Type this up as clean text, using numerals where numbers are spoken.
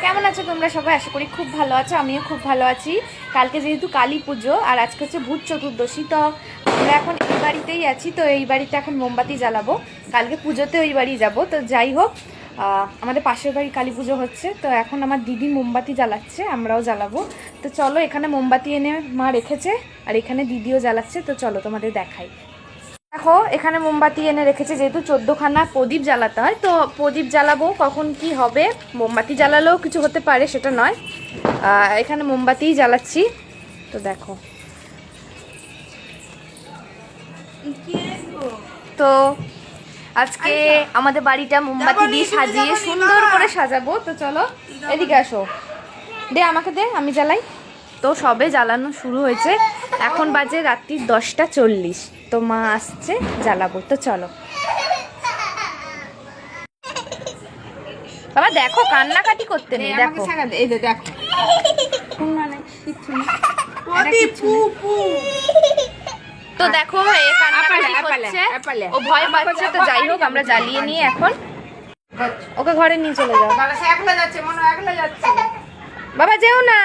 কেমন আছো তোমরা সবাই? আশা করি খুব ভালো আছো, আমিও খুব ভালো আছি। কালকে যেহেতু কালী পুজো আর আজকে হচ্ছে ভূত চতুর্দশী, তো আমরা এখন এই বাড়িতেই আছি। তো এই বাড়িতে এখন মোমবাতি জ্বালাবো, কালকে পুজোতে ওই বাড়ি যাব। তো যাই হোক, আমাদের পাশের বাড়ি কালী পুজো হচ্ছে, তো এখন আমার দিদি মোমবাতি জ্বালাচ্ছে, আমরাও জ্বালাবো। তো চলো, এখানে মোমবাতি এনে মা রেখেছে আর এখানে দিদিও জ্বালাচ্ছে। তো চলো তোমাদের দেখাই। দেখো, এখানে মোমবাতি এনে রেখেছে, যেহেতু 14খানা প্রদীপ জ্বালাতে হয়। তো প্রদীপ জ্বালাবো, কখন কি হবে, মোমবাতি জ্বালালেও কিছু হতে পারে সেটা নয়। এখানে মোমবাতিই জ্বালাচ্ছি। তো দেখো, তো আজকে আমাদের বাড়িটা মোমবাতি দিয়ে সাজিয়ে সুন্দর করে সাজাবো। তো চলো এদিকে আসো, দে আমাকে দে, আমি জ্বালাই। তো সবে জ্বালানো শুরু হয়েছে, এখন বাজে রাত্রি 10টা 40। তো মা আসছে, জ্বালাবো। তো চলো বাবা, দেখো কান্নাকাটি করতে নেই, দেখো এই যে দেখো তো দেখো এ কান্নাকাটি করছে, ও ভয় পাচ্ছে। তো যাই হোক, আমরা জ্বালিয়ে নিয়ে এখন ওকে ঘরে নিয়ে চলে যাও। একলা যাচ্ছে, মনে একলা যাচ্ছে। বাবা যেও না।